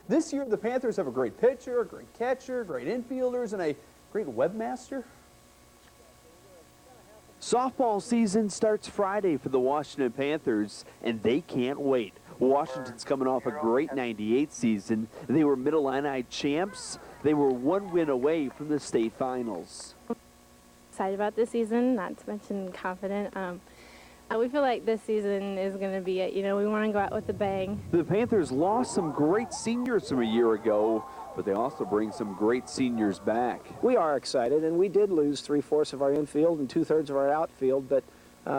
This year, the Panthers have a great pitcher, a great catcher, great infielders, and a great webmaster. Softball season starts Friday for the Washington Panthers, and they can't wait. Washington's coming off a great '98 season. They were mid-illini champs. They were one win away from the state finals. Excited about this season, not to mention confident. We feel like this season is going to be it. You know, we want to go out with a bang. The Panthers lost some great seniors from a year ago, but they also bring some great seniors back. We are excited, and we did lose 3/4 of our infield and 2/3 of our outfield, but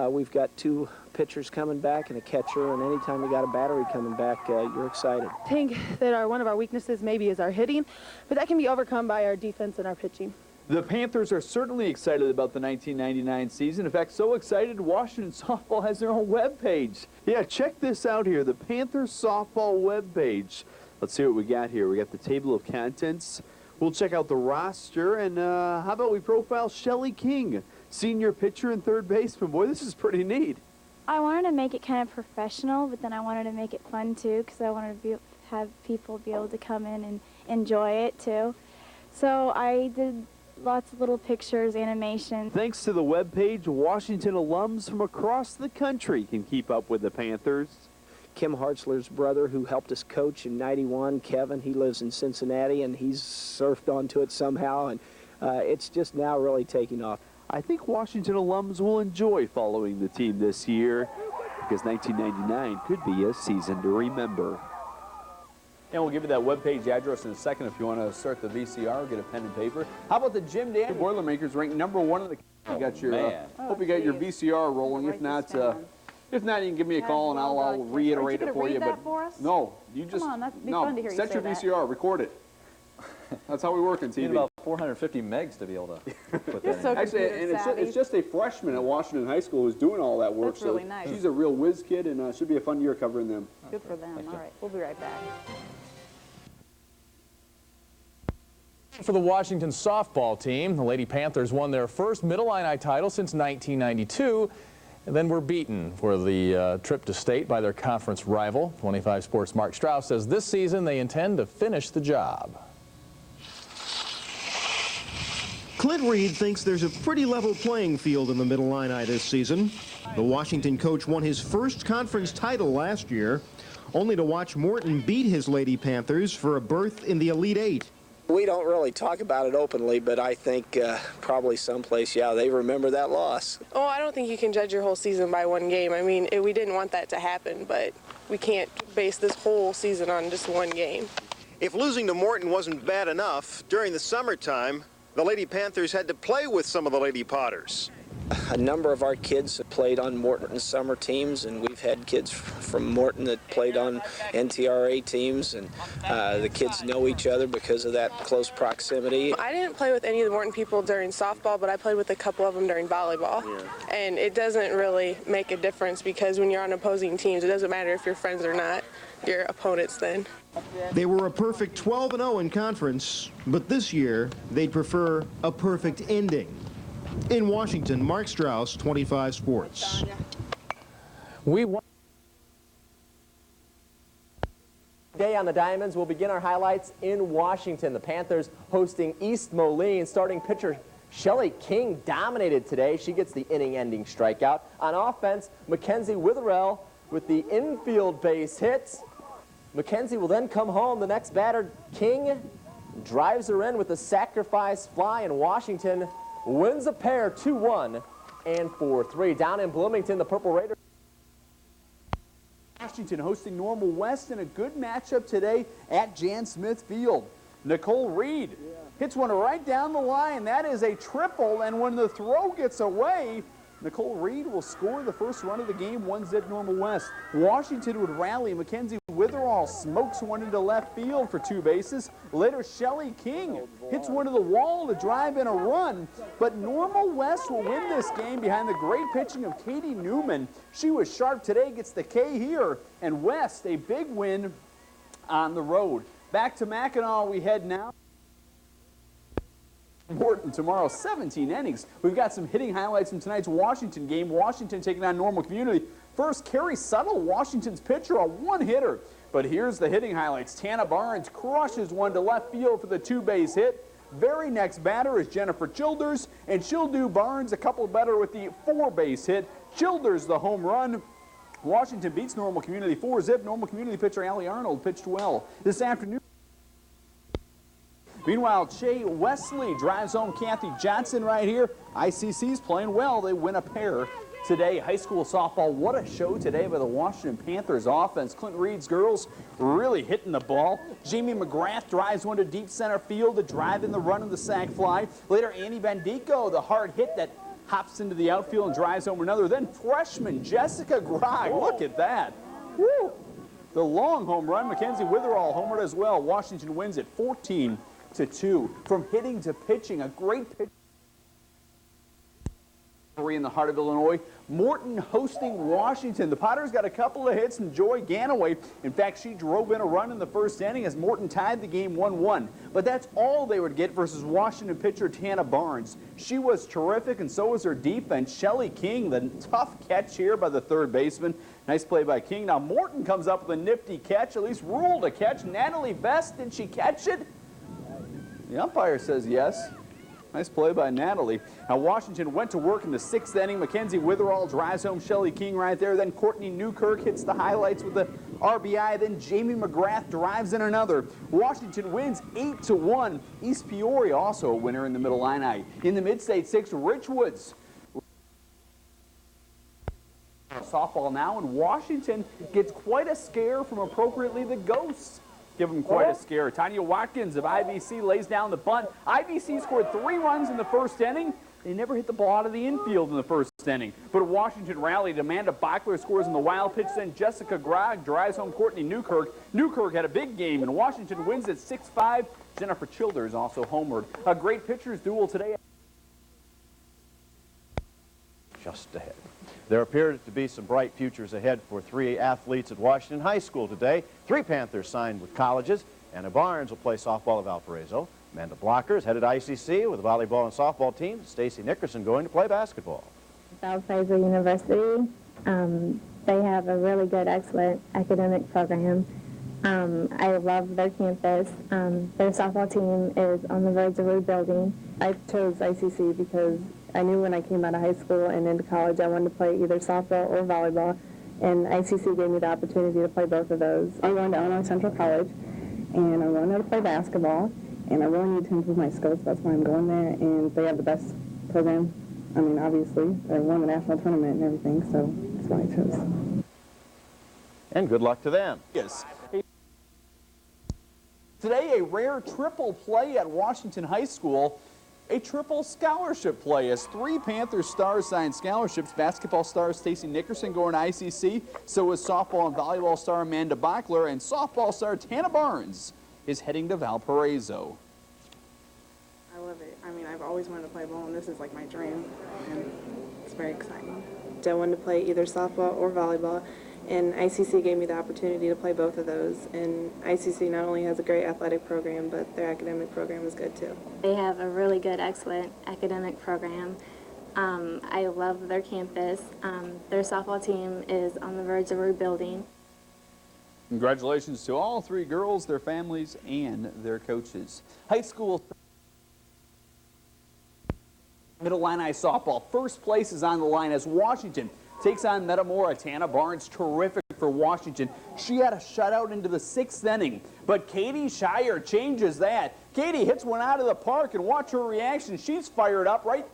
we've got 2 pitchers coming back and a catcher, and anytime we got a battery coming back, you're excited. I think that one of our weaknesses maybe is our hitting, but that can be overcome by our defense and our pitching. The Panthers are certainly excited about the 1999 season. In fact, so excited, Washington Softball has their own webpage. Yeah, check this out here, the Panthers Softball webpage. Let's see what we got here. We got the table of contents. We'll check out the roster, and how about we profile Shelly King, senior pitcher and third baseman. Boy, this is pretty neat. I wanted to make it kind of professional, but then I wanted to make it fun too, because I wanted to have people be able to come in and enjoy it too. So I did lots of little pictures, animation. Thanks to the webpage, Washington alums from across the country can keep up with the Panthers. Kim Hartzler's brother, who helped us coach in '91, Kevin, he lives in Cincinnati, and he's surfed onto it somehow, and it's just now really taking off. I think Washington alums will enjoy following the team this year, because 1999 could be a season to remember. And we'll give you that webpage address in a second if you want to start the VCR or get a pen and paper. How about the Jim Daniel Boilermakers ranked #1 in the You got your hope you got your VCR rolling. If not, you can give me a call and I'll reiterate it for you. But no, you just Come on, that'd be fun to hear you set say your that. VCR, record it. That's how we work on You TV. need about 450 megs to be able to put that in. so Actually, and it's just a freshman at Washington High School who's doing all that work. That's really nice. She's a real whiz kid, and should be a fun year covering them. Good for them. All right, we'll be right back. For the Washington softball team, the Lady Panthers won their first mid-illini title since 1992, and then were beaten for the trip to state by their conference rival. 25 Sports' Mark Strauss says this season they intend to finish the job. Clint Reed thinks there's a pretty level playing field in the mid-illini this season. The Washington coach won his first conference title last year, only to watch Morton beat his Lady Panthers for a berth in the Elite Eight. We don't really talk about it openly, but I think probably someplace, yeah, they remember that loss. Oh, I don't think you can judge your whole season by one game. I mean, we didn't want that to happen, but we can't base this whole season on just one game. If losing to Morton wasn't bad enough, during the summertime, the Lady Panthers had to play with some of the Lady Potters. A number of our kids have played on Morton summer teams, and we've had kids from Morton that played on NTRA teams, and the kids know each other because of that close proximity. I didn't play with any of the Morton people during softball, but I played with a couple of them during volleyball. Yeah. And it doesn't really make a difference because when you're on opposing teams, it doesn't matter if you're friends or not, you're opponents then. They were a perfect 12-0 in conference, but this year they'd prefer a perfect ending. In Washington, Mark Strauss, 25 Sports. Day on the Diamonds. We'll begin our highlights in Washington. The Panthers hosting East Moline. Starting pitcher Shelly King dominated today. She gets the inning-ending strikeout. On offense, Mackenzie Witherell with the infield base hit. Mackenzie will then come home. The next batter, King, drives her in with a sacrifice fly, and Washington wins a pair 2-1 and 4-3. Down in Bloomington, the Purple Raiders. Washington hosting Normal West in a good matchup today at Jan Smith Field. Nicole Reed hits one right down the line. That is a triple, and when the throw gets away, Nicole Reed will score the first run of the game, 1-0 Normal West. Washington would rally. Mackenzie Witherall smokes one into left field for 2 bases. Later, Shelly King hits one to the wall to drive in a run. But Normal West will win this game behind the great pitching of Katie Newman. She was sharp today, gets the K here. And West, a big win on the road. Back to Mackinac we head now. Morton tomorrow, 17 innings. We've got some hitting highlights from tonight's Washington game. Washington taking on Normal Community. First, Carrie Suttle, Washington's pitcher, a one-hitter. But here's the hitting highlights. Tana Barnes crushes one to left field for the 2-base hit. Very next batter is Jennifer Childers, and she'll do Barnes a couple better with the 4-base hit. Childers the home run. Washington beats Normal Community 4-zip. Normal Community pitcher Allie Arnold pitched well this afternoon. Meanwhile, Che Wesley drives home Kathy Johnson right here. ICC's playing well. They win a pair today. High school softball, what a show today by the Washington Panthers offense. Clint Reed's girls really hitting the ball. Jamie McGrath drives one to deep center field to drive in the run of the sac fly. Later, Annie Bandico, the hard hit that hops into the outfield and drives home another. Then freshman Jessica Grog, look at that. Woo. The long home run. Mackenzie Witherall homered as well. Washington wins it 14-2. From hitting to pitching, a great pitch in the heart of Illinois. Morton hosting Washington. The Potters got a couple of hits, and Joy Ganaway, in fact, she drove in a run in the first inning as Morton tied the game 1-1. But that's all they would get versus Washington pitcher Tana Barnes. She was terrific, and so was her defense. Shelly King, the tough catch here by the third baseman. Nice play by King. Now Morton comes up with a nifty catch, at least ruled a catch. Natalie Vest, did she catch it? The umpire says yes. Nice play by Natalie. Now Washington went to work in the 6th inning. Mackenzie Witherall drives home Shelly King right there. Then Courtney Newkirk hits the highlights with the RBI. Then Jamie McGrath drives in another. Washington wins 8-1. East Peoria also a winner in the Mid-Illini. In the Mid-State 6, Richwoods. Softball now, and Washington gets quite a scare from appropriately the Ghosts. Give them quite a scare. Tanya Watkins of IVC lays down the bunt. IVC scored 3 runs in the first inning. They never hit the ball out of the infield in the first inning. But Washington rallied. Amanda Bachler scores in the wild pitch. Then Jessica Grog drives home Courtney Newkirk. Newkirk had a big game, and Washington wins at 6-5. Jennifer Childers also homered. A great pitchers duel today. Just ahead. There appeared to be some bright futures ahead for 3 athletes at Washington High School today. 3 Panthers signed with colleges. Anna Barnes will play softball at Valparaiso. Amanda Blocker is headed to ICC with the volleyball and softball teams. Stacy Nickerson going to play basketball. Valparaiso University, they have a really good, excellent academic program. I love their campus. Their softball team is on the verge of rebuilding. I chose ICC because I knew when I came out of high school and into college I wanted to play either softball or volleyball, and ICC gave me the opportunity to play both of those. I'm going to Illinois Central College, and I learned how to play basketball, and I really need to improve my skills. That's why I'm going there, and they have the best program. I mean, obviously, they won the national tournament and everything, so that's why I chose. And good luck to them. Yes. Today, a rare triple play at Washington High School. A triple scholarship play as 3 Panthers stars signed scholarships. Basketball star Stacy Nickerson going to ICC. So is softball and volleyball star Amanda Bachler, and softball star Tana Barnes is heading to Valparaiso. I love it. I mean, I've always wanted to play ball, and this is like my dream, and it's very exciting. I wanted to play either softball or volleyball, and ICC gave me the opportunity to play both of those. And ICC not only has a great athletic program, but their academic program is good too. They have a really good, excellent academic program. I love their campus. Their softball team is on the verge of rebuilding. Congratulations to all 3 girls, their families, and their coaches. High school Mid-Illini softball. First place is on the line as Washington takes on Metamora. Tana Barnes, terrific for Washington. She had a shutout into the 6th inning, but Katie Shire changes that. Katie hits one out of the park, and watch her reaction. She's fired up right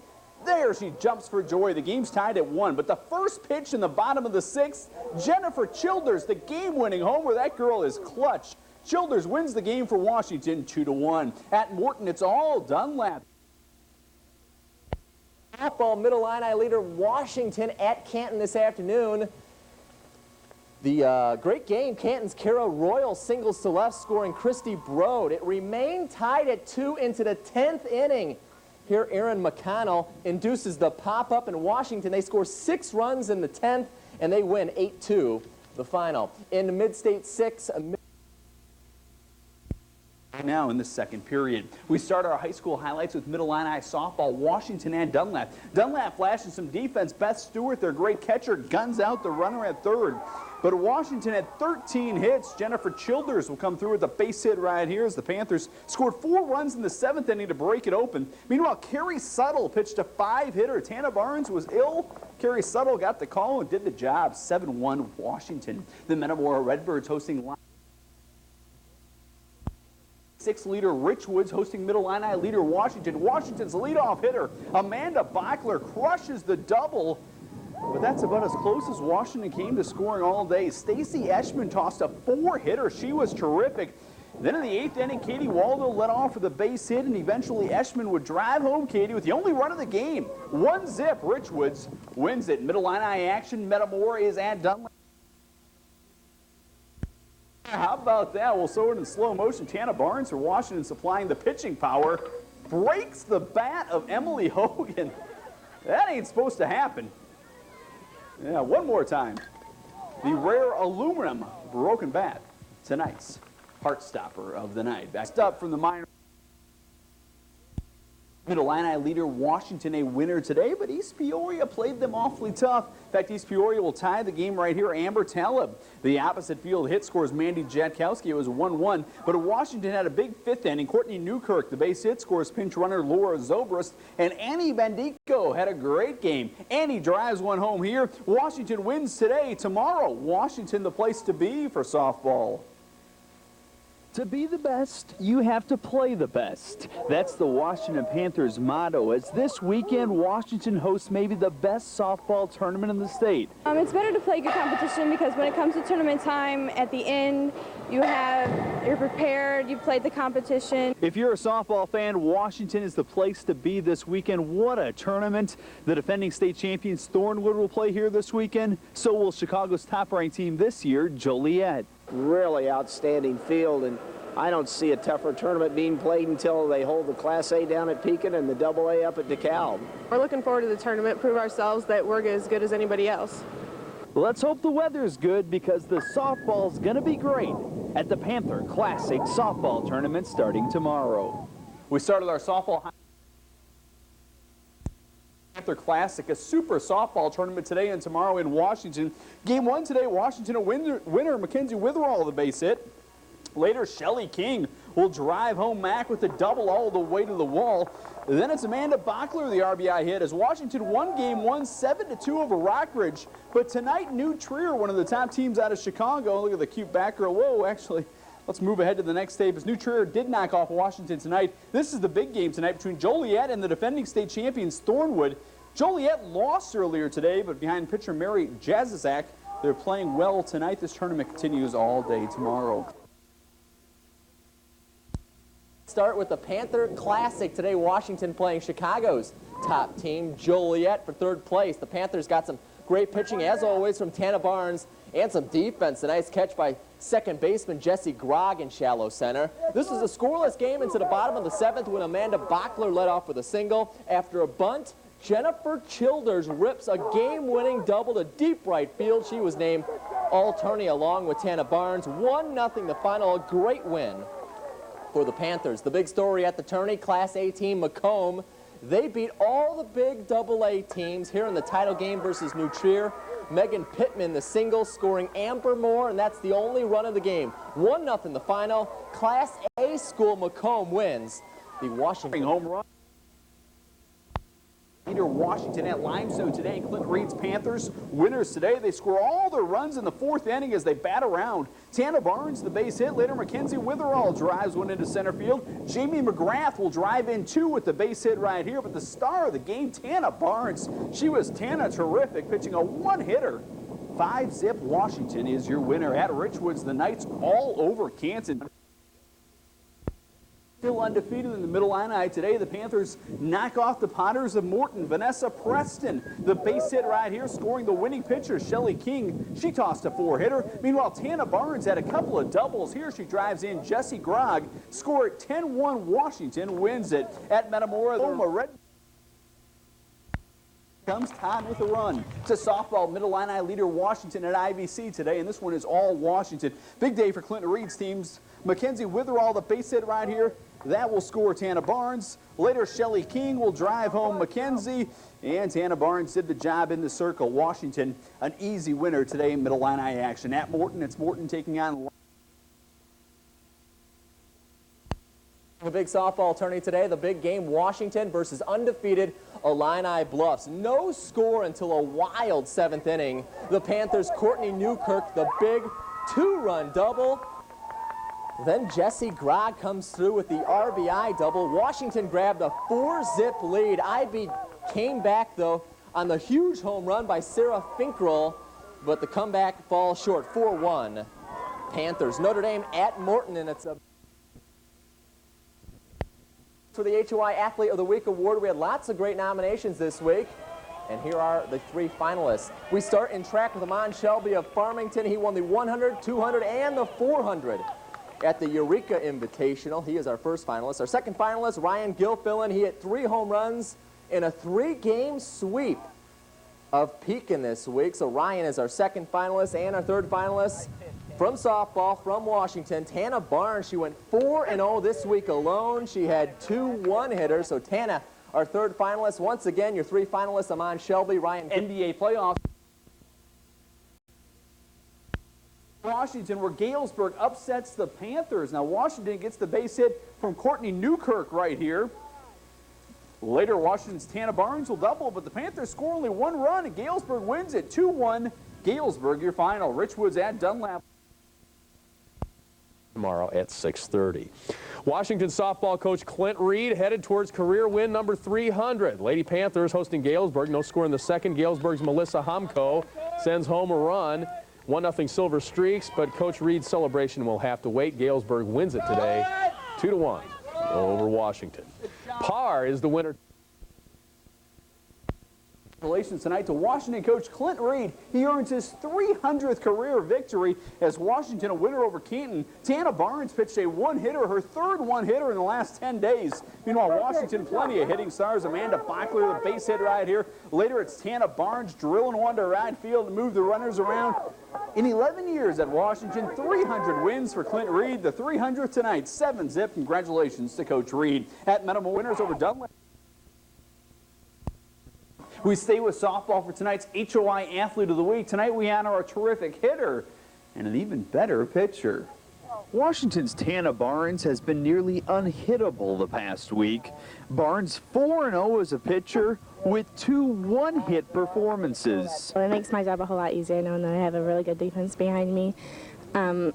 there. She jumps for joy. The game's tied at 1, but the first pitch in the bottom of the 6th, Jennifer Childers, the game-winning homer. That girl is clutch. Childers wins the game for Washington 2-1. At Morton, it's all Dunlap. Softball Mid-Illini leader Washington at Canton this afternoon. The great game, Canton's Kara Royal singles to left, scoring Christy Brode. It remained tied at 2 into the 10th inning. Here, Erin McConnell induces the pop-up in Washington. They score 6 runs in the 10th, and they win 8-2 the final. In the Mid-State 6, now in the second period. We start our high school highlights with Mid-Illini softball, Washington and Dunlap. Dunlap flashing some defense. Beth Stewart, their great catcher, guns out the runner at third. But Washington had 13 hits. Jennifer Childers will come through with a base hit right here as the Panthers scored 4 runs in the 7th inning to break it open. Meanwhile, Carrie Suttle pitched a 5-hitter. Tana Barnes was ill. Carrie Suttle got the call and did the job. 7-1 Washington. The Metamora Redbirds hosting 6-leader Rich Woods hosting Middle-Illini leader Washington. Washington's leadoff hitter, Amanda Bachler, crushes the double. But that's about as close as Washington came to scoring all day. Stacy Eschman tossed a 4-hitter. She was terrific. Then in the 8th inning, Katie Waldo led off with a base hit, and eventually Eschman would drive home Katie with the only run of the game. 1-zip. Rich Woods wins it. Middle-Illini action. Metamora is at Dunlap. How about that? We'll show it in slow motion. Tana Barnes for Washington supplying the pitching power. Breaks the bat of Emily Hogan. That ain't supposed to happen. Yeah, one more time. The rare aluminum broken bat. Tonight's heartstopper of the night. Backed up from the minor. Middle-Illini leader Washington a winner today, but East Peoria played them awfully tough. In fact, East Peoria will tie the game right here. Amber Taleb, the opposite field hit, scores Mandy Jatkowski. It was 1-1, but Washington had a big 5th inning. Courtney Newkirk, the base hit, scores pinch runner Laura Zobrist, and Annie Bendico had a great game. Annie drives one home here. Washington wins today. Tomorrow, Washington the place to be for softball. To be the best, you have to play the best. That's the Washington Panthers motto, as this weekend Washington hosts maybe the best softball tournament in the state. It's better to play good competition because when it comes to tournament time, at the end, you're prepared, you've played the competition. If you're a softball fan, Washington is the place to be this weekend. What a tournament. The defending state champions Thornwood will play here this weekend. So will Chicago's top-ranked team this year, Joliet. Really outstanding field, and I don't see a tougher tournament being played until they hold the Class A down at Pekin and the Double A up at DeKalb. We're looking forward to the tournament, prove ourselves that we're as good as anybody else. Let's hope the weather's good because the softball's going to be great at the Panther Classic Softball Tournament starting tomorrow. We started our softball Panther Classic, a super softball tournament today and tomorrow in Washington. Game 1 today, Washington a winner, Mackenzie Witherall the base hit. Later, Shelly King will drive home Mac with a double all the way to the wall. Then it's Amanda Bachler, the RBI hit, as Washington won Game 1 7-2 over Rockridge. But tonight, New Trier, one of the top teams out of Chicago. Look at the cute back girl. Whoa, actually, let's move ahead to the next tape. As New Trier did knock off Washington tonight. This is the big game tonight between Joliet and the defending state champions Thornwood. Joliet lost earlier today, but behind pitcher Mary Jazizak, they're playing well tonight. This tournament continues all day tomorrow. Start with the Panther Classic today. Washington playing Chicago's top team, Joliet, for 3rd place. The Panthers got some great pitching, as always, from Tana Barnes and some defense. A nice catch by second baseman Jesse Grogg in shallow center. This was a scoreless game into the bottom of the 7th when Amanda Bachler led off with a single. After a bunt, Jennifer Childers rips a game-winning double to deep right field. She was named All-Tourney along with Tana Barnes. 1-0 the final, a great win for the Panthers. The big story at the tourney, Class A team Macomb. They beat all the big Double-A teams here in the title game versus New Trier. Megan Pittman, the single, scoring Amber Moore, and that's the only run of the game. 1-0 the final. Class A school Macomb wins the Washington home run. Leader Washington at Limestone today. Clint Reed's Panthers winners today. They score all their runs in the 4th inning as they bat around. Tana Barnes, the base hit. Later, Mackenzie Witherall drives one into center field. Jamie McGrath will drive in 2 with the base hit right here. But the star of the game, Tana Barnes. She was terrific, pitching a 1-hitter. 5-zip. Washington is your winner at Richwoods. The Knights all over Canton. Still undefeated in the Middle-Illini today. The Panthers knock off the Potters of Morton. Vanessa Preston, the base hit right here, scoring the winning pitcher, Shelly King. She tossed a 4-hitter. Meanwhile, Tana Barnes had a couple of doubles. Here she drives in Jesse Grogg. Score at 10-1. Washington wins it at Metamora. comes Todd with a run. It's a softball mid-Illini leader Washington at IVC today, and this one is all Washington. Big day for Clinton Reed's teams. Mackenzie Witherall, the base hit right here. That will score Tana Barnes. Later, Shelly King will drive home Mackenzie. And Tana Barnes did the job in the circle. Washington, an easy winner today in Mid-Illini action. At Morton, it's Morton taking on... The big softball tourney today, the big game, Washington versus undefeated Illini Bluffs. No score until a wild 7th inning. The Panthers' Courtney Newkirk, the big 2-run double. Then Jesse Grog comes through with the RBI double. Washington grabbed a 4-zip lead. IB came back, though, on the huge home run by Sarah Finkrell, but the comeback falls short, 4-1. Panthers. Notre Dame at Morton, and it's a... For the HOI Athlete of the Week award, we had lots of great nominations this week. And here are the 3 finalists. We start in track with Amon Shelby of Farmington. He won the 100, 200, and the 400 at the Eureka Invitational. He is our first finalist. Our second finalist, Ryan Gilfillan. He hit 3 home runs in a 3-game sweep of Pekin this week. So Ryan is our second finalist, and our third finalist from softball, from Washington, Tana Barnes. She went 4-0 this week alone. She had 2 one-hitters. So Tana, our third finalist. Once again, your 3 finalists, Amon Shelby, Ryan. NBA playoffs. Washington, where Galesburg upsets the Panthers. Now Washington gets the base hit from Courtney Newkirk right here. Later, Washington's Tana Barnes will double, but the Panthers score only 1 run, and Galesburg wins it 2-1. Galesburg, your final. Richwoods at Dunlap. Tomorrow at 6:30. Washington softball coach Clint Reed headed towards career win number 300. Lady Panthers hosting Galesburg. No score in the second. Galesburg's Melissa Homko sends home a run. 1-0 Silver Streaks, but Coach Reed's celebration will have to wait. Galesburg wins it today, 2-1 over Washington. Par is the winner. Congratulations tonight to Washington coach Clint Reed. He earns his 300th career victory as Washington a winner over Canton. Tana Barnes pitched a one-hitter, her 3rd one-hitter in the last 10 days. Meanwhile, Washington plenty of hitting stars. Amanda Bachler, the base hit right here. Later, it's Tana Barnes drilling one to right field to move the runners around. In 11 years at Washington, 300 wins for Clint Reed. The 300th tonight, 7-zip. Congratulations to Coach Reed. At Metamore, winners over Dunlap. We stay with softball for tonight's HOI Athlete of the Week. Tonight we honor a terrific hitter and an even better pitcher. Washington's Tana Barnes has been nearly unhittable the past week. Barnes 4-0 as a pitcher with 2 one-hit performances. Well, it makes my job a whole lot easier knowing that I have a really good defense behind me. I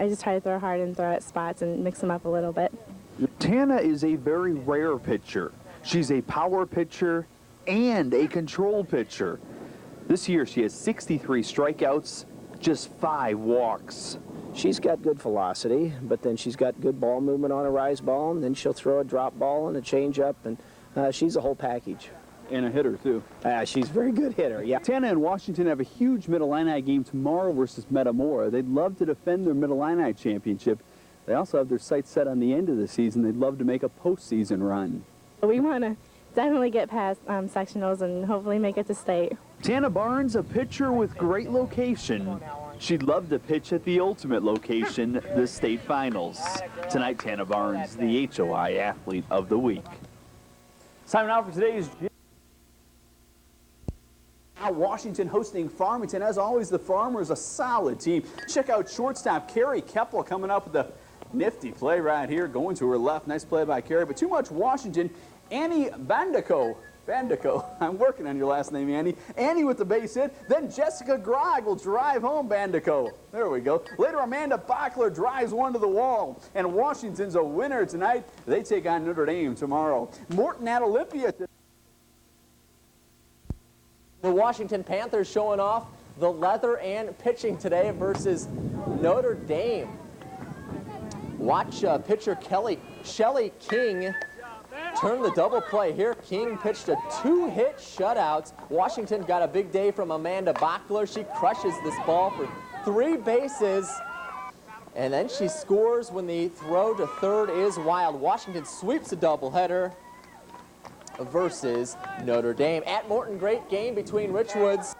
just try to throw hard and throw at spots and mix them up a little bit. Tana is a very rare pitcher. She's a power pitcher and a control pitcher. This year she has 63 strikeouts, just 5 walks. She's got good velocity, but then she's got good ball movement on a rise ball, and then she'll throw a drop ball and a changeup, and she's a whole package. And a hitter, too. She's a very good hitter, yeah. Tana and Washington have a huge Mid-Illini game tomorrow versus Metamora. They'd love to defend their Mid-Illini championship. They also have their sights set on the end of the season. They'd love to make a postseason run. We want to definitely get past sectionals and hopefully make it to state. Tana Barnes, a pitcher with great location. She'd love to pitch at the ultimate location, the state finals. Tonight, Tana Barnes, the HOI Athlete of the Week. Time now for today's Washington hosting Farmington. As always, the Farmers, a solid team. Check out shortstop Carrie Keppel coming up with a nifty play right here, going to her left. Nice play by Carrie, but too much Washington. Annie Bandico, I'm working on your last name, Annie. Annie with the base hit. Then Jessica Grog will drive home Bandico. There we go. Later, Amanda Bachler drives one to the wall. And Washington's a winner tonight. They take on Notre Dame tomorrow. Morton at Olympia. The Washington Panthers showing off the leather and pitching today versus Notre Dame. Watch pitcher Shelly King turn the double play here. King pitched a 2-hit shutout. Washington got a big day from Amanda Bachler. She crushes this ball for 3 bases. And then she scores when the throw to third is wild. Washington sweeps a doubleheader. versus Notre Dame. At Morton, great game between Richwoods.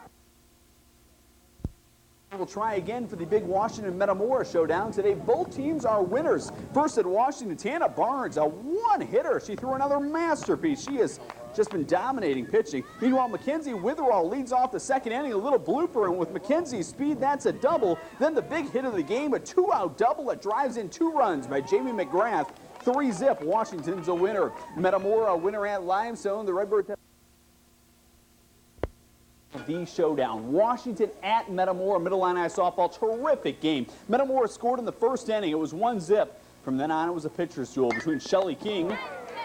We'll try again for the big Washington Metamora showdown today. Both teams are winners. First at Washington, Tana Barnes, a one-hitter. She threw another masterpiece. She has just been dominating pitching. Meanwhile, Mackenzie Witherall leads off the second inning, a little blooper, and with Mackenzie's speed, that's a double. Then the big hit of the game, a two-out double that drives in 2 runs by Jamie McGrath. 3-zip, Washington's a winner. Metamora a winner at Limestone. The Redbirds have the showdown. Washington at Metamora, Mid-Illini softball, terrific game. Metamora scored in the first inning. It was 1-zip. From then on, it was a pitcher's duel between Shelly King,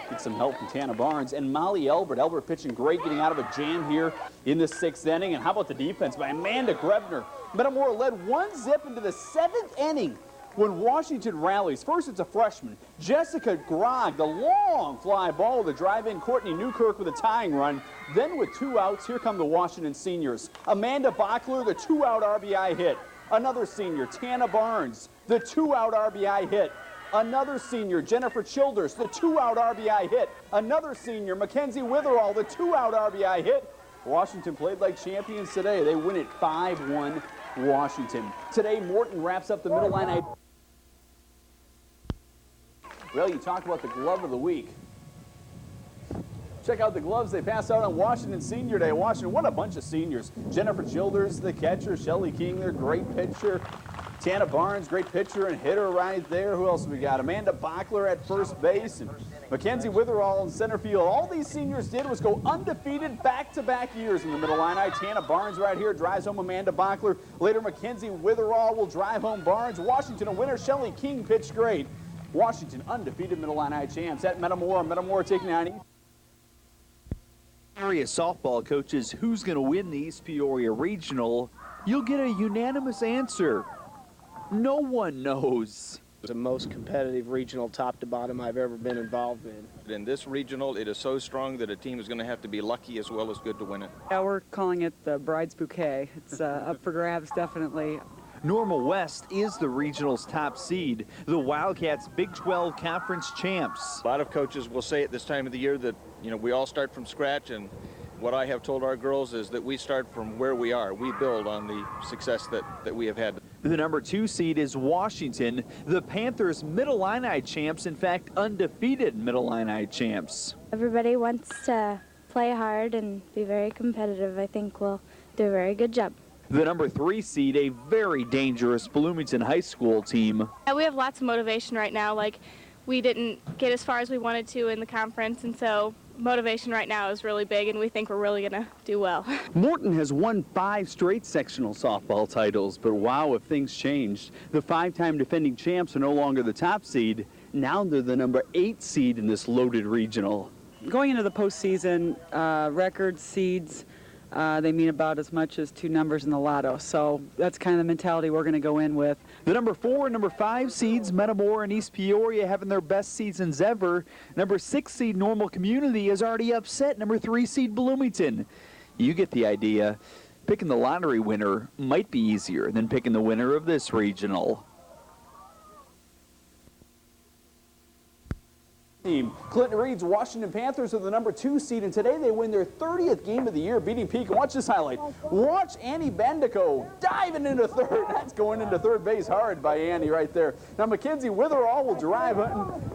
get some help from Tana Barnes, and Molly Elbert. Elbert pitching great, getting out of a jam here in the 6th inning. And how about the defense by Amanda Grebner? Metamora led 1-zip into the 7th inning. When Washington rallies, first it's a freshman, Jessica Grog, the long fly ball to drive in Courtney Newkirk with a tying run. Then with 2 outs, here come the Washington seniors. Amanda Bachler, the 2-out RBI hit. Another senior, Tana Barnes, the 2-out RBI hit. Another senior, Jennifer Childers, the 2-out RBI hit. Another senior, Mackenzie Witherall, the 2-out RBI hit. Washington played like champions today. They win it 5-1 Washington. Today, Morton wraps up the Mid-Illini. Well, you talk about the glove of the week. Check out the gloves they passed out on Washington Senior Day. Washington, what a bunch of seniors. Jennifer Childers, the catcher. Shelly King, their great pitcher. Tana Barnes, great pitcher and hitter right there. Who else we got? Amanda Bachler at first base. And Mackenzie Witherall in center field. All these seniors did was go undefeated back-to-back years in the Mid-Illini. Tana Barnes right here drives home Amanda Bachler. Later, Mackenzie Witherall will drive home Barnes. Washington a winner. Shelly King pitched great. Washington undefeated Mid-Illini champs at Metamora. Metamora taking on East. Area softball coaches, who's going to win the East Peoria Regional? You'll get a unanimous answer. No one knows. It's the most competitive regional top to bottom I've ever been involved in. In this regional, it is so strong that a team is going to have to be lucky as well as good to win it. Yeah, we're calling it the Bride's Bouquet. It's up for grabs, definitely. Normal West is the regional's top seed. The Wildcats Big 12 Conference champs. A lot of coaches will say at this time of the year that, we all start from scratch, and what I have told our girls is that we start from where we are. We build on the success that we have had. The number 2 seed is Washington. The Panthers Mid-Illini champs, in fact, undefeated Mid-Illini champs. Everybody wants to play hard and be very competitive. I think we'll do a very good job. The number 3 seed, a very dangerous Bloomington High School team. We have lots of motivation right now. Like, we didn't get as far as we wanted to in the conference, and so motivation right now is really big, and we think we're really going to do well. Morton has won 5 straight sectional softball titles, but wow, if things changed. The 5-time defending champs are no longer the top seed. Now they're the number 8 seed in this loaded regional. Going into the postseason, record seeds, they mean about as much as 2 numbers in the lotto. So that's kind of the mentality we're going to go in with. The number 4 and number 5 seeds, Metamora and East Peoria, having their best seasons ever. Number 6 seed, Normal Community, has already upset number 3 seed, Bloomington. You get the idea. Picking the lottery winner might be easier than picking the winner of this regional. Team. Clinton Reed's Washington Panthers are the number 2 seed, and today they win their 30th game of the year, beating Pekin. Watch this highlight. Watch Annie Bendico diving into third. That's going into third base hard by Annie right there. Now Mackenzie Witherall will drive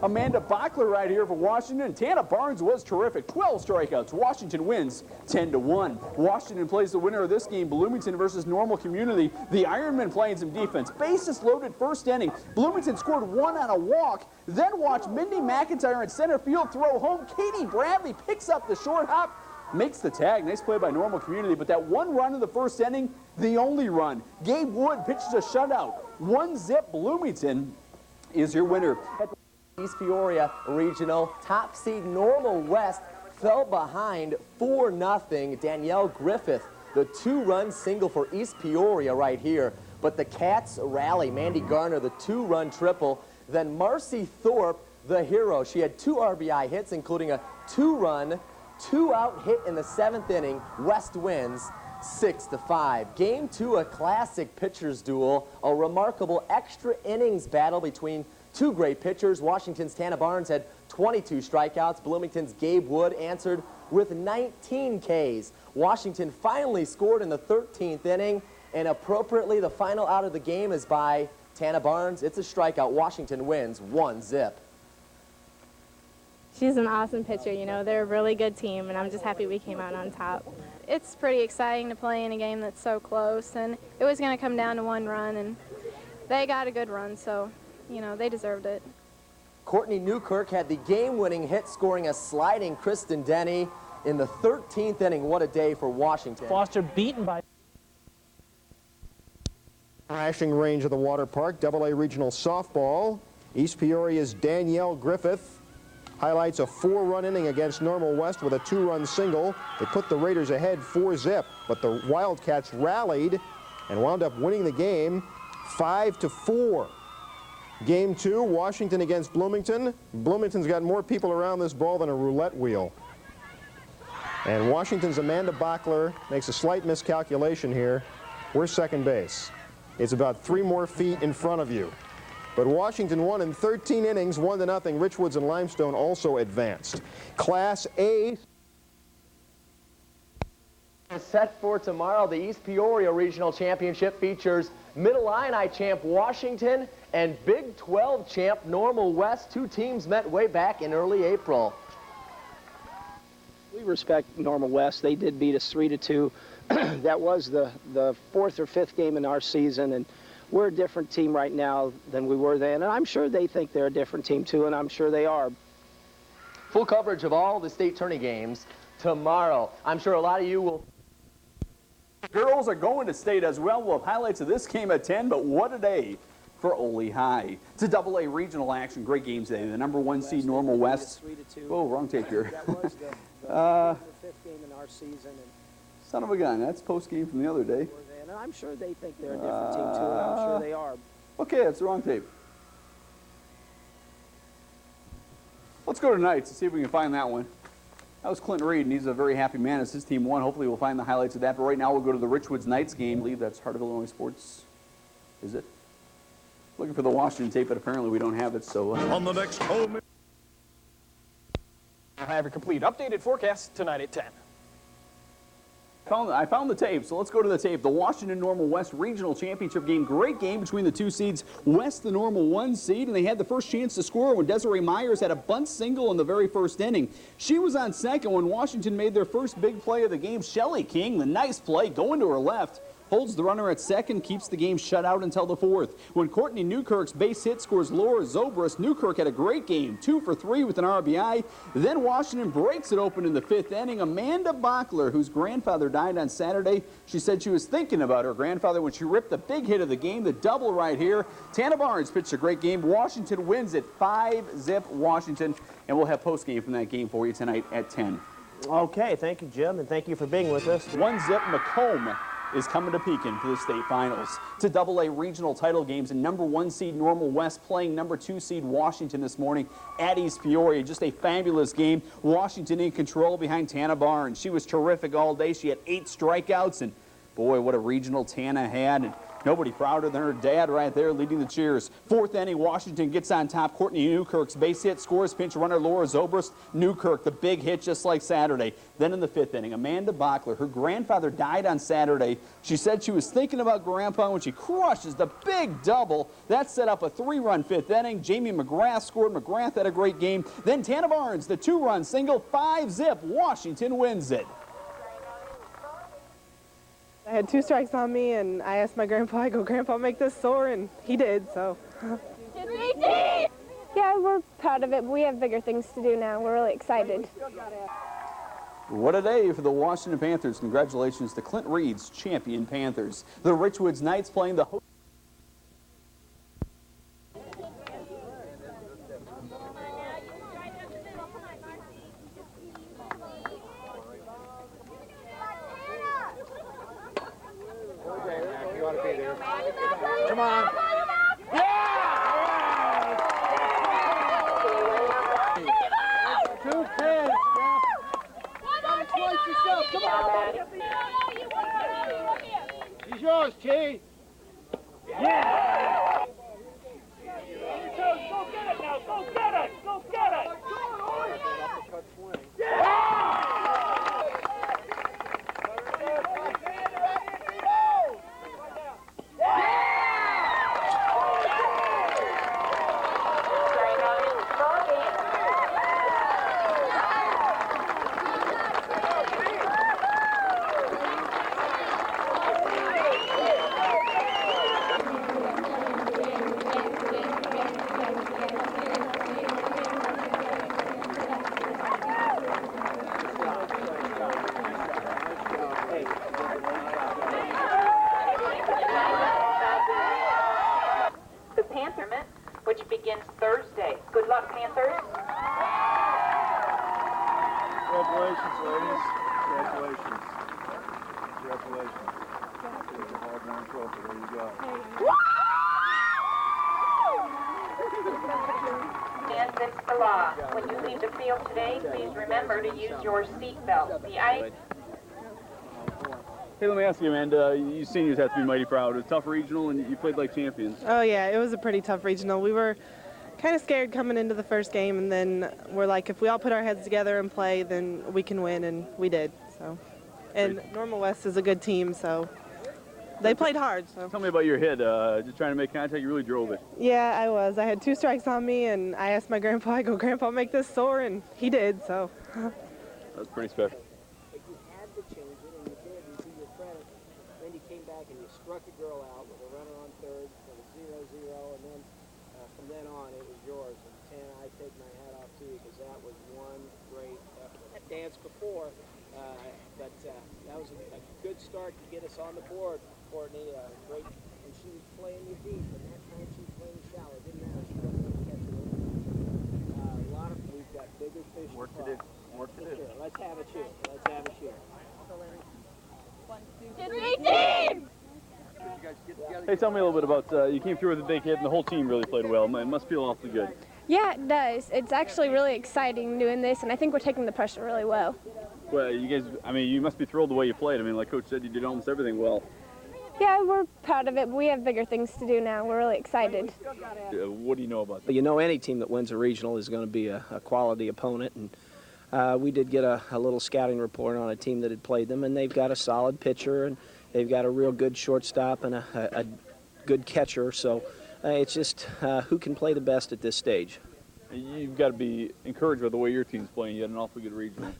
Amanda Bachler right here for Washington. Tana Barnes was terrific. 12 strikeouts. Washington wins 10-1. Washington plays the winner of this game, Bloomington versus Normal Community. The Ironmen playing some defense. Bases loaded first inning. Bloomington scored 1 on a walk. Then watch Mindy McIntyre in center field throw home. Katie Bradley picks up the short hop, makes the tag. Nice play by Normal Community, but that 1 run in the first inning, the only run. Gabe Wood pitches a shutout. 1-zip. Bloomington is your winner. East Peoria Regional, top seed Normal West fell behind 4-0. Danielle Griffith, the 2-run single for East Peoria right here. But the Cats rally. Mandy Garner, the 2-run triple. Then Marcy Thorpe, the hero. She had 2 RBI hits, including a 2-run, 2-out hit in the 7th inning. West wins 6-5. Game 2, a classic pitchers duel, a remarkable extra innings battle between 2 great pitchers. Washington's Tana Barnes had 22 strikeouts. Bloomington's Gabe Wood answered with 19 Ks. Washington finally scored in the 13th inning, and appropriately the final out of the game is by Tana Barnes. It's a strikeout. Washington wins 1-0. She's an awesome pitcher, you know. They're a really good team, and I'm just happy we came out on top. It's pretty exciting to play in a game that's so close, and it was going to come down to one run, and they got a good run, so, you know, they deserved it. Courtney Newkirk had the game-winning hit, scoring a sliding Kristen Denny in the 13th inning. What a day for Washington. Foster beaten by crashing range of the water park. AA regional softball. East Peoria's Danielle Griffith highlights a 4-run inning against Normal West with a 2-run single. It put the Raiders ahead 4-0, but the Wildcats rallied and wound up winning the game 5-4. Game 2, Washington against Bloomington. Bloomington's got more people around this ball than a roulette wheel. And Washington's Amanda Bachler makes a slight miscalculation here. We're second base. It's about 3 more feet in front of you. But Washington won in 13 innings, 1-0. Richwoods and Limestone also advanced. Class A is set for tomorrow. The East Peoria Regional Championship features Mid-Illini champ Washington and Big 12 champ Normal West. Two teams met way back in early April. We respect Normal West. They did beat us 3-2. That was the 4th or 5th game in our season, and we're a different team right now than we were then, and I'm sure they think they're a different team too, and I'm sure they are. Full coverage of all the state tourney games tomorrow. I'm sure a lot of you will. Girls are going to state as well. We'll have highlights of this game at 10, but what a day for Ole High. It's a AA regional action. Great games today. The #1 seed Normal West. Oh, wrong tape here. That was the 5th game in our season. Son of a gun. That's post game from the other day. And I'm sure they think they're a different team too, and I'm sure they are. Okay, that's the wrong tape. Let's go to Knights and see if we can find that one. That was Clinton Reed, and he's a very happy man as his team won. Hopefully we'll find the highlights of that. But right now we'll go to the Richwoods Knights game. I believe that's Heart of Illinois Sports. Is it? Looking for the Washington tape, but apparently we don't have it. So on the next home. I'll have a complete updated forecast tonight at 10. I found the tape, so let's go to the tape. The Washington Normal West Regional Championship game. Great game between the two seeds. West, the Normal 1 seed, and they had the first chance to score when Desiree Myers had a bunt single in the very first inning. She was on second when Washington made their first big play of the game. Shelly King, the nice play, going to her left. Holds the runner at second, keeps the game shut out until the 4th. When Courtney Newkirk's base hit scores Laura Zobrist, Newkirk had a great game, 2 for 3 with an RBI. Then Washington breaks it open in the 5th inning. Amanda Bachler, whose grandfather died on Saturday, she said she was thinking about her grandfather when she ripped the big hit of the game, the double right here. Tana Barnes pitched a great game. Washington wins it 5-0 Washington, and we'll have postgame from that game for you tonight at 10. Okay, thank you, Jim, and thank you for being with us. 1-0 Macomb is coming to Pekin for the state finals. It's a AA regional title games, and #1 seed Normal West playing #2 seed Washington this morning at East Peoria. Just a fabulous game. Washington in control behind Tana Barnes. She was terrific all day. She had 8 strikeouts, and boy, what a regional Tana had. And nobody prouder than her dad right there leading the cheers. 4th inning, Washington gets on top. Courtney Newkirk's base hit, scores pinch runner Laura Zobrist. Newkirk, the big hit just like Saturday. Then in the 5th inning, Amanda Bachler, her grandfather died on Saturday. She said she was thinking about Grandpa when she crushes the big double. That set up a 3-run 5th inning. Jamie McGrath scored. McGrath had a great game. Then Tana Barnes, the 2-run single, 5-0. Washington wins it. I had 2 strikes on me, and I asked my grandpa, I go, Grandpa, make this soar, and he did, so. Yeah, we're proud of it, but we have bigger things to do now. We're really excited. What a day for the Washington Panthers. Congratulations to Clint Reed's champion Panthers. The Richwoods Knights playing the host. Come on. Come on. He's yours, T. Yeah. Go get it now. Go get it. Go get it. luck, Panthers. Congratulations, ladies. Congratulations. Congratulations. It's a hard-won trophy. There you go. And it's the law. When you leave the field today, please remember to use your seatbelt. The ice. Hey, let me ask you, Amanda, you seniors have to be mighty proud. It was a tough regional, and you played like champions. Oh, yeah, it was a pretty tough regional. We were kind of scared coming into the first game, and then we're like, if we all put our heads together and play, then we can win, and we did. So, and Normal West is a good team, so they played hard. So. Tell me about your hit. Just trying to make contact, you really drove it. Yeah, I was. I had 2 strikes on me, and I asked my grandpa, I go, Grandpa, make this sore, and he did, so. That's pretty special. And you struck a girl out with a runner on third for the 0-0, and then from then on it was yours. And Tana, I take my hat off to you because that was one great effort. I danced before, but that was a good start to get us on the board. Courtney, great, and she was playing you deep, and that time she was playing shallow. It didn't matter. She wasn't going to catch it. A lot of we've got bigger fish. Work to do. Work to do. Let's have a cheer. Let's have a cheer. 18! Hey, tell me a little bit about, you came through with a big hit, and the whole team really played well. It must feel awfully good. Yeah, it does. It's actually really exciting doing this, and I think we're taking the pressure really well. Well, you guys, I mean, you must be thrilled the way you played. I mean, like Coach said, you did almost everything well. Yeah, we're proud of it, but we have bigger things to do now. We're really excited. What do you know about that? You know, any team that wins a regional is going to be a quality opponent, and we did get a little scouting report on a team that had played them, and they've got a solid pitcher, and they've got a real good shortstop and a good catcher, so it's just who can play the best at this stage. You've got to be encouraged by the way your team's playing. You had an awfully good regional.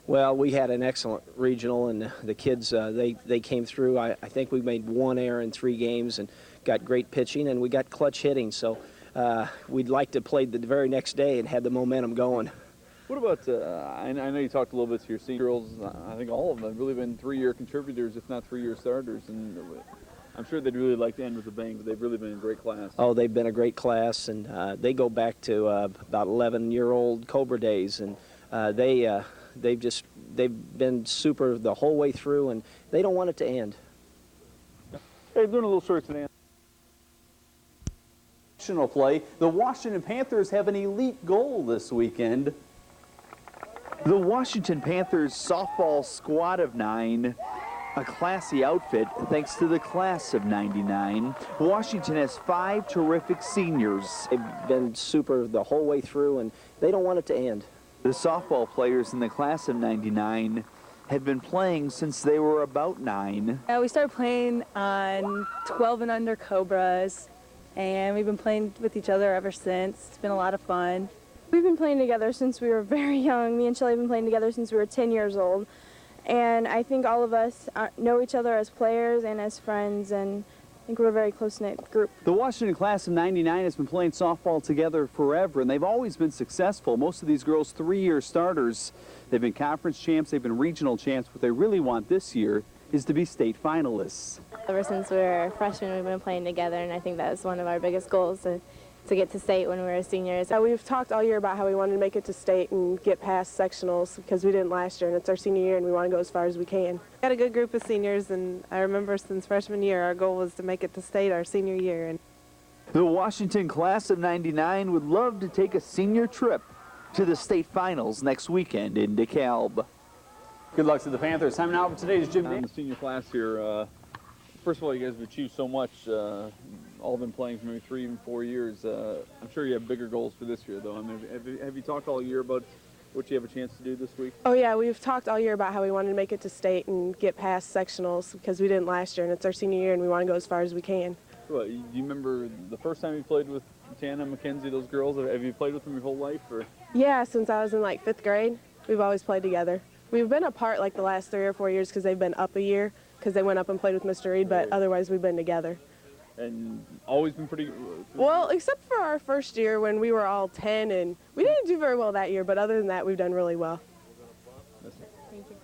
Well, we had an excellent regional, and the kids, they came through. I think we made 1 error in 3 games and got great pitching, and we got clutch hitting, so we'd like to play the very next day and had the momentum going. What about, I know you talked a little bit to your senior girls. I think all of them have really been 3-year contributors, if not 3-year starters. And I'm sure they'd really like to end with a bang, but they've really been a great class. Oh, they've been a great class, and they go back to about 11-year-old Cobra days. And they've been super the whole way through, and they don't want it to end. Hey, doing a little short today. Play. The Washington Panthers have an elite goal this weekend. The Washington Panthers softball squad of 9, a classy outfit thanks to the class of '99. Washington has 5 terrific seniors. They've been super the whole way through, and they don't want it to end. The softball players in the class of '99 have been playing since they were about 9. We started playing on 12 and under Cobras, and we've been playing with each other ever since. It's been a lot of fun. We've been playing together since we were very young. Me and Shelly have been playing together since we were 10 years old. And I think all of us know each other as players and as friends, and I think we're a very close-knit group. The Washington class of '99 has been playing softball together forever, and they've always been successful. Most of these girls 3-year starters. They've been conference champs, they've been regional champs. What they really want this year is to be state finalists. Ever since we were freshmen, we've been playing together, and I think that was one of our biggest goals, to get to state when we were seniors. We've talked all year about how we wanted to make it to state and get past sectionals because we didn't last year, and it's our senior year and we want to go as far as we can. We got a good group of seniors, and I remember since freshman year our goal was to make it to state our senior year. And the Washington class of '99 would love to take a senior trip to the state finals next weekend in DeKalb. Good luck to the Panthers. Time now for today's Jim The senior class here. First of all, you guys have achieved so much. All been playing for maybe 3 and 4 years. I'm sure you have bigger goals for this year, though. I mean, have you talked all year about what you have a chance to do this week? Oh yeah, we've talked all year about how we wanted to make it to state and get past sectionals because we didn't last year, and it's our senior year and we want to go as far as we can. Well, do you remember the first time you played with Tana, Mackenzie, those girls? Have you played with them your whole life? Or? Yeah, since I was in like 5th grade, we've always played together. We've been apart like the last 3 or 4 years because they've been up a year because they went up and played with Mr. Reed, but otherwise we've been together. And always been pretty... Well, except for our first year when we were all 10, and we didn't do very well that year, but other than that, we've done really well. Thank you.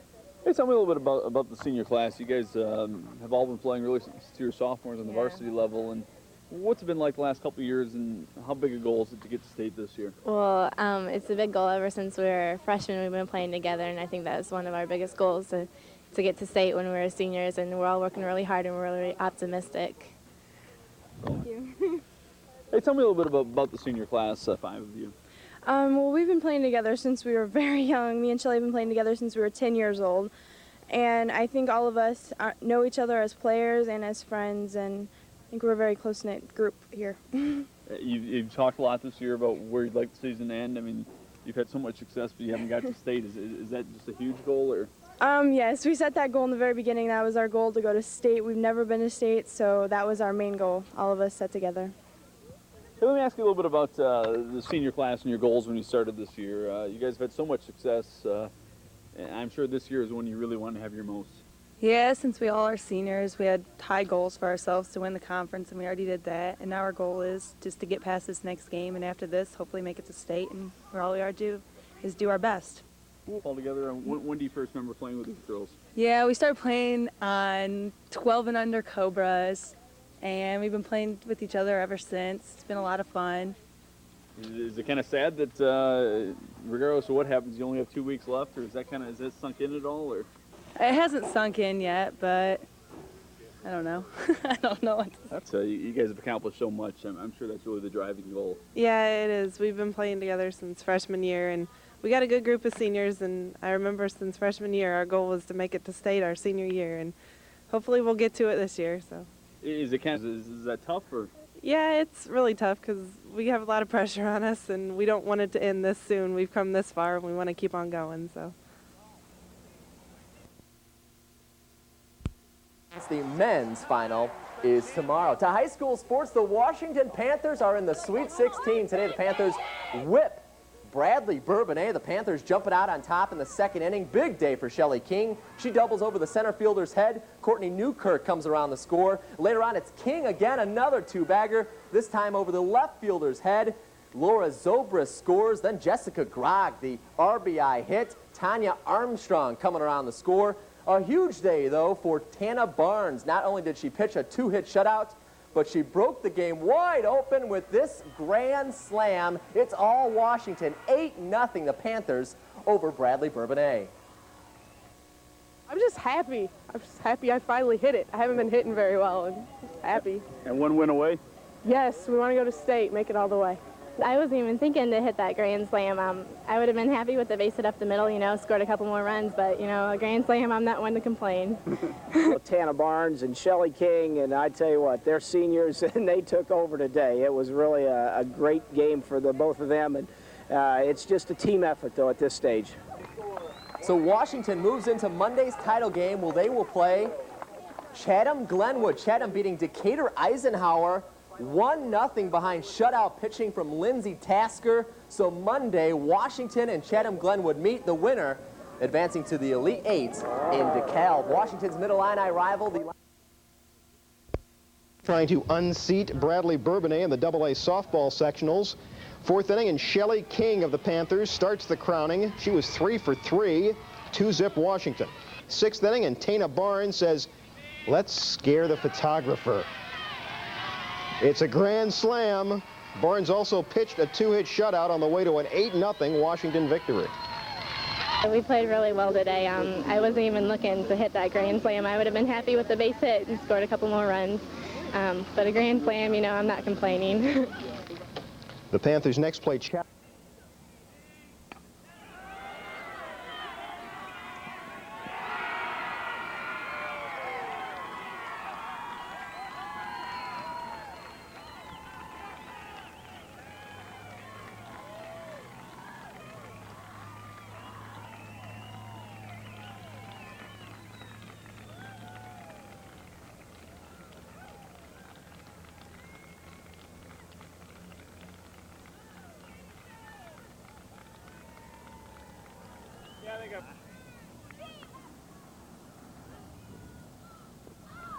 Hey, tell me a little bit about the senior class. You guys have all been playing really since you were sophomores on the varsity level, and What's it been like the last couple of years, and how big a goal is it to get to state this year? Well, it's a big goal. Ever since we were freshmen, we've been playing together, and I think that was one of our biggest goals to get to state when we were seniors, and we're all working really hard and we're really optimistic. Thank you. Hey, tell me a little bit about the senior class, 5 of you. Well, we've been playing together since we were very young. Me and Shelly have been playing together since we were 10 years old. And I think all of us know each other as players and as friends, and I think we're a very close-knit group here. You've talked a lot this year about where you'd like the season to end. I mean, you've had so much success, but you haven't got to state. Is that just a huge goal, or? Yes, we set that goal in the very beginning. That was our goal, to go to state. We've never been to state, so that was our main goal, all of us set together. Hey, let me ask you a little bit about the senior class and your goals when you started this year. You guys have had so much success, and I'm sure this year is when you really want to have your most. Yeah, since we all are seniors, we had high goals for ourselves to win the conference, and we already did that. And now our goal is just to get past this next game, and after this, hopefully make it to state. And all we are to do is do our best. All together. When do you first remember playing with these girls? Yeah, we started playing on 12 and under Cobras, and we've been playing with each other ever since. It's been a lot of fun. Is it kind of sad that regardless of what happens, you only have 2 weeks left, or is that sunk in at all, or? It hasn't sunk in yet, but I don't know. I don't know. That's you guys have accomplished so much. I'm sure that's really the driving goal. Yeah, it is. We've been playing together since freshman year, and we got a good group of seniors, and I remember since freshman year our goal was to make it to state our senior year, and hopefully we'll get to it this year. So. Is that tough, or? Yeah, it's really tough because we have a lot of pressure on us, and we don't want it to end this soon. We've come this far, and we want to keep on going. So. The men's final is tomorrow. To high school sports, the Washington Panthers are in the Sweet 16. Today, the Panthers whip Bradley Bourbonnais. The Panthers jumping out on top in the second inning. Big day for Shelly King. She doubles over the center fielder's head. Courtney Newkirk comes around the score. Later on, it's King again, another two-bagger, this time over the left fielder's head. Laura Zobrist scores. Then Jessica Grog, the RBI hit. Tanya Armstrong coming around the score. A huge day, though, for Tana Barnes. Not only did she pitch a two-hit shutout, but she broke the game wide open with this grand slam. It's all Washington, 8-0 the Panthers over Bradley Bourbonnais. I'm just happy. I finally hit it. I haven't been hitting very well, and happy. And one win away? Yes, we want to go to state, make it all the way. I wasn't even thinking to hit that grand slam. I would have been happy with the base hit up the middle, scored a couple more runs, but, a grand slam, I'm not one to complain. Tana Barnes and Shelly King, and I tell you what, they're seniors, and they took over today. It was really a great game for the both of them, and it's just a team effort, though, at this stage. So Washington moves into Monday's title game. They will play Chatham-Glenwood. Chatham beating Decatur Eisenhower 1-0 behind shutout pitching from Lindsay Tasker. So Monday, Washington and Chatham-Glenwood meet. The winner advancing to the Elite Eight in DeKalb. Washington's mid-illini rival, trying to unseat Bradley Bourbonnais in the AA softball sectionals. Fourth inning, and Shelly King of the Panthers starts the crowning. She was 3 for 3, 2-zip Washington. Sixth inning, and Tana Barnes says, let's scare the photographer. It's a grand slam. Barnes also pitched a two-hit shutout on the way to an 8-0 Washington victory. We played really well today. I wasn't even looking to hit that grand slam. I would have been happy with the base hit and scored a couple more runs. But a grand slam, I'm not complaining. The Panthers next play Chatham.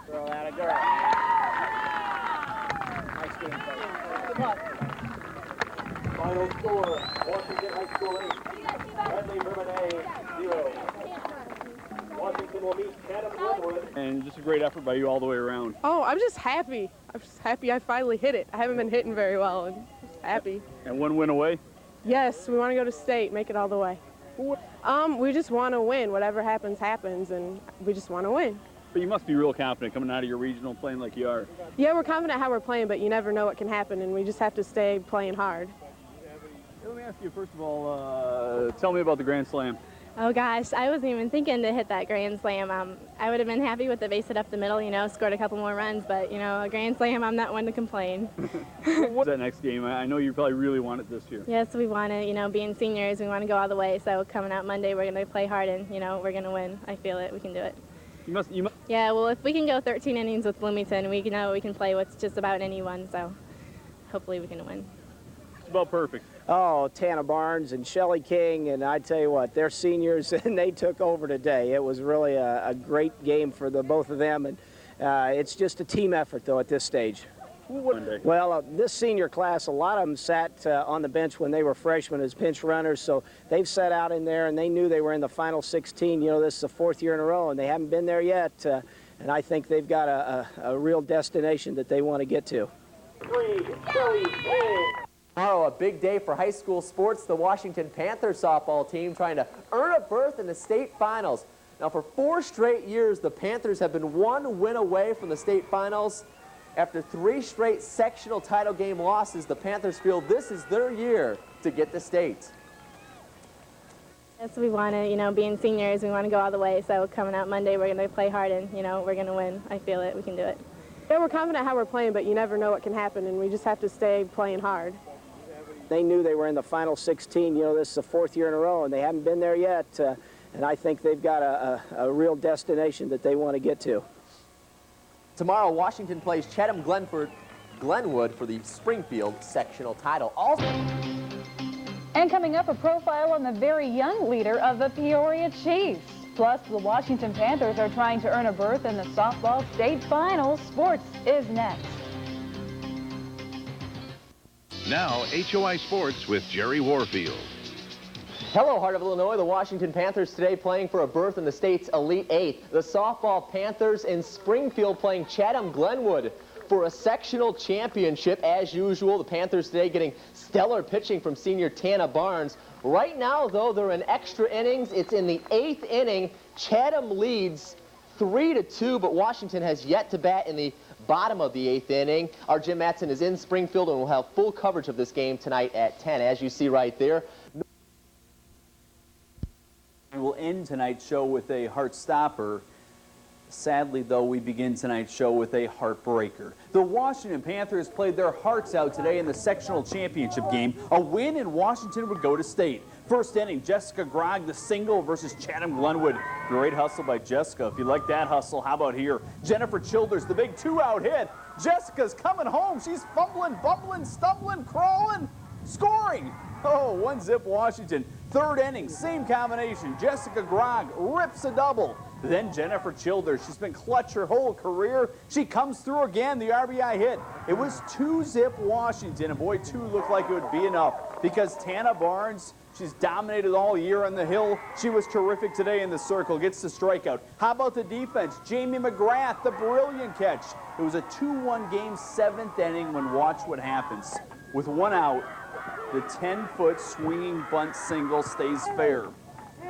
Throw out a girl. Nice game, coach. Good luck. Final score, Washington High School 8, Bradley Bourbonnais 0. Washington Washington will meet Tana Barnes. And just a great effort by you all the way around. Oh, I'm just happy. I'm just happy I finally hit it. I haven't been hitting very well, and just happy. And one win away? Yes, we want to go to state, make it all the way. We just want to win. Whatever happens, happens, and we just want to win. But you must be real confident coming out of your regional playing like you are. Yeah, we're confident how we're playing, but you never know what can happen, and we just have to stay playing hard. Let me ask you, first of all, tell me about the Grand Slam. Oh gosh, I wasn't even thinking to hit that Grand Slam. I would have been happy with the base hit up the middle, you know, scored a couple more runs, but, you know, a Grand Slam, I'm not one to complain. What's that next game? I know you probably really want it this year. Yes, we want to, you know, being seniors, we want to go all the way, so coming out Monday, we're going to play hard and, you know, we're going to win. I feel it. We can do it. You must. Yeah, well, if we can go 13 innings with Bloomington, we know we can play what's just about anyone, so hopefully we can win. It's about perfect. Oh, Tana Barnes and Shelly King, and I tell you what, they're seniors, and they took over today. It was really a great game for the both of them, and it's just a team effort, though, at this stage. Well, this senior class, a lot of them sat on the bench when they were freshmen as pinch runners, so they've sat out in there, and they knew they were in the final 16. You know, this is the 4th year in a row, and they haven't been there yet, and I think they've got a real destination that they want to get to. Tomorrow, a big day for high school sports. The Washington Panthers softball team trying to earn a berth in the state finals. Now, for 4 straight years, the Panthers have been 1 win away from the state finals. After 3 straight sectional title game losses, the Panthers feel this is their year to get to state. Yes, we want to, you know, being seniors, we want to go all the way, so coming out Monday, we're going to play hard and, you know, we're going to win. I feel it. We can do it. Yeah, we're confident how we're playing, but you never know what can happen, and we just have to stay playing hard. They knew they were in the final 16. You know, this is the 4th year in a row, and they haven't been there yet. And I think they've got a real destination that they want to get to. Tomorrow, Washington plays Chatham Glenwood for the Springfield sectional title. Also, and coming up, a profile on the very young leader of the Peoria Chiefs. Plus, the Washington Panthers are trying to earn a berth in the softball state finals. Sports is next. Now, HOI Sports with Jerry Warfield. hello, Heart of Illinois. The Washington Panthers today playing for a berth in the state's Elite Eight. The softball Panthers in Springfield playing Chatham Glenwood for a sectional championship. As usual, the Panthers today getting stellar pitching from senior Tana Barnes. Right now, though, they're in extra innings. It's in the 8th inning. Chatham leads 3-2, but Washington has yet to bat in the bottom of the 8th inning. Our Jim Matson is in Springfield, and we'll have full coverage of this game tonight at 10, as you see right there. We will end tonight's show with a heart stopper. Sadly, though, we begin tonight's show with a heartbreaker. The Washington Panthers played their hearts out today in the sectional championship game. A win in Washington would go to state. First inning, Jessica Grogg, the single versus Chatham Glenwood. Great hustle by Jessica. If you like that hustle, how about here? Jennifer Childers, the big 2-out hit. Jessica's coming home. She's fumbling, bumbling, stumbling, crawling, scoring. Oh, 1-zip Washington. Third inning, same combination. Jessica Grogg rips a double. Then Jennifer Childers, she's been clutch her whole career. She comes through again, the RBI hit. It was 2-zip Washington, and boy, 2 looked like it would be enough because Tana Barnes, she's dominated all year on the hill. She was terrific today in the circle, gets the strikeout. How about the defense? Jamie McGrath, the brilliant catch. It was a 2-1 game, 7th inning when watch what happens. With 1 out, the 10-foot swinging bunt single stays fair.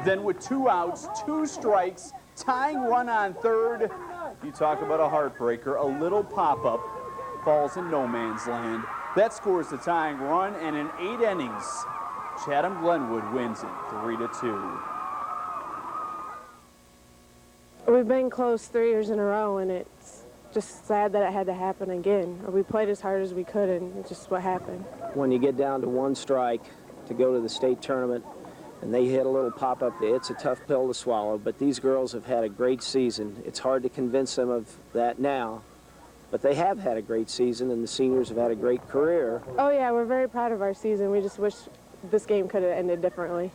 Then with 2 outs, 2 strikes, tying run on third. You talk about a heartbreaker. A little pop-up falls in no man's land. That scores the tying run, and in 8 innings, Chatham Glenwood wins it 3-2. We've been close 3 years in a row, and it's just sad that it had to happen again. We played as hard as we could, and it's just what happened. When you get down to 1 strike to go to the state tournament, and they hit a little pop-up, it's a tough pill to swallow, but these girls have had a great season. It's hard to convince them of that now, but they have had a great season, and the seniors have had a great career. Oh, yeah, we're very proud of our season. We just wish this game could have ended differently.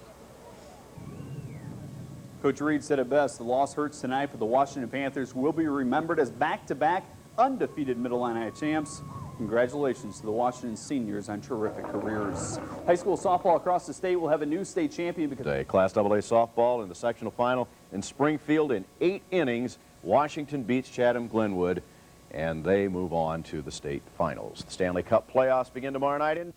Coach Reed said it best. The loss hurts tonight, but the Washington Panthers will be remembered as back-to-back undefeated Mid-Illini champs. Congratulations to the Washington seniors on terrific careers. High school softball across the state will have a new state champion because today, Class AA softball in the sectional final in Springfield in 8 innings. Washington beats Chatham-Glenwood, and they move on to the state finals. The Stanley Cup playoffs begin tomorrow night in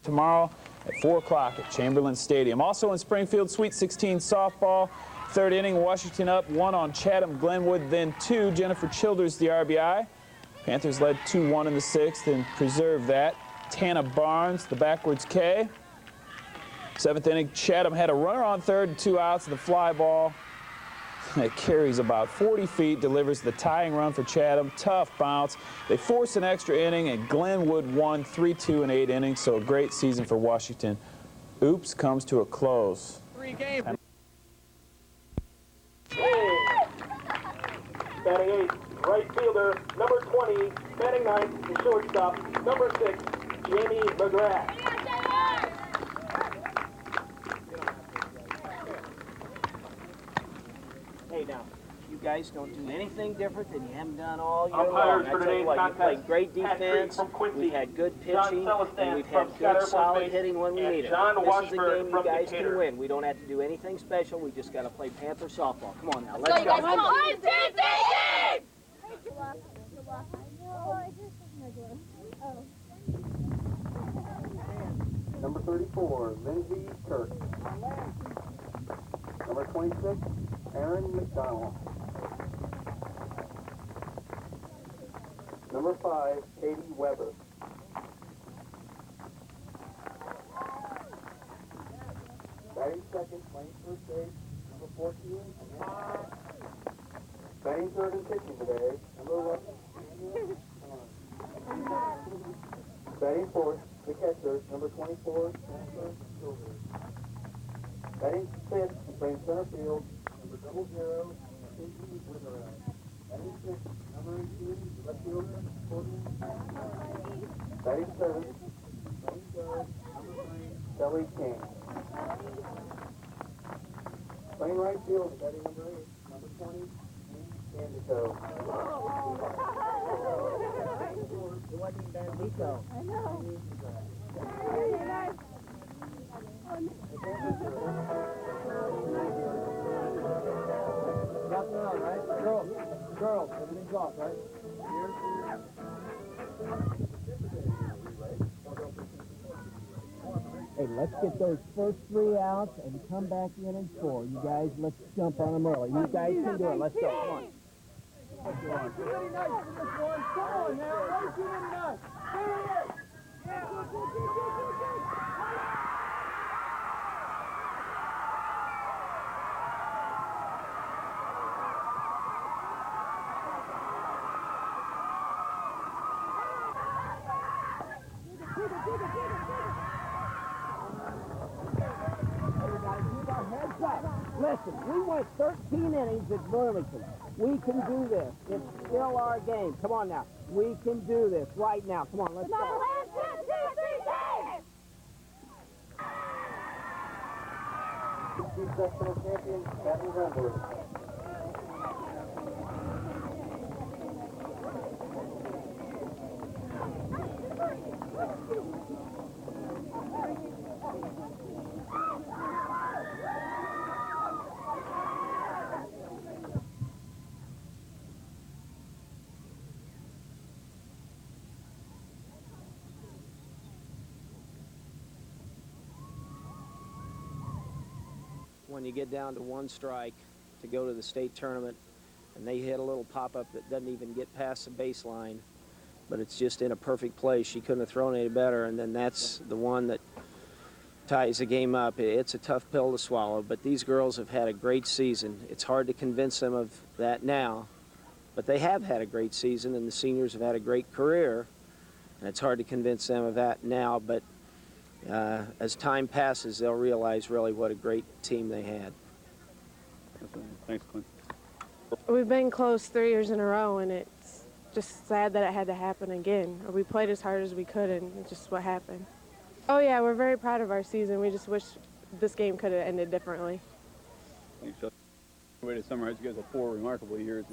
tomorrow at 4 o'clock at Chamberlain Stadium. Also in Springfield, Sweet 16 softball. Third inning, Washington up 1 on Chatham-Glenwood, then 2. Jennifer Childers, the RBI. Panthers led 2-1 in the 6th and preserved that. Tana Barnes, the backwards K. 7th inning, Chatham had a runner on third and 2 outs and the fly ball. It carries about 40 feet, delivers the tying run for Chatham. Tough bounce. They forced an extra inning, and Glenwood won 3-2 in 8 innings, so a great season for Washington. Oops comes to a close. 3 games. Batting 8, right fielder, number 20, batting 9th, the shortstop, number 6, Jamie McGrath. Hey, now, you guys don't do anything different than you haven't done all year Umpires long. for I tell you today's what, you contest, played great defense, we've had good pitching, and we've had good solid hitting when we need it. This is a game you guys can win. We don't have to do anything special. We just got to play Panther softball. Come on now, let's go. Number 34, Lindsay Kirk. Number 26, Aaron McDonald. Number 5, Katie Weber. Batting second, playing first base, number 14. Batting third and pitching today, number 11. Batting fourth, the catcher, number 24, Jennifer Childers. Batting fifth, playing center field, number 00, Cindy Witherell. Batting sixth, number 18, left fielder, Courtney. Batting seventh, playing third, number 3, Kelly King. Playing right field, batting number 8, number 20, Bandico. It wasn't Bandico. I know. Nothing on, right? Girls, everything's off, right? Hey, let's get those first 3 outs and come back in score. You guys, let's jump on them early. You guys can do it. Let's go. Come on. Come on now, Listen, we went 13 innings at Burlington. We can do this. It's still our game. Come on now. We can do this right now. Come on, let's go. Sectional champion, Chatham-Glenwood. When you get down to 1 strike to go to the state tournament, and they hit a little pop-up that doesn't even get past the baseline, but it's just in a perfect place. She couldn't have thrown any better, and then that's the one that ties the game up. It's a tough pill to swallow, but these girls have had a great season. It's hard to convince them of that now, but they have had a great season, and the seniors have had a great career, and it's hard to convince them of that now, but as time passes, they'll realize really what a great team they had. Thanks, Clint. We've been close 3 years in a row, and it's just sad that it had to happen again. We played as hard as we could, and it's just what happened. Oh, yeah, we're very proud of our season. We just wish this game could have ended differently. Thanks, Shelby. Way to summarize, you guys have 4 remarkable years.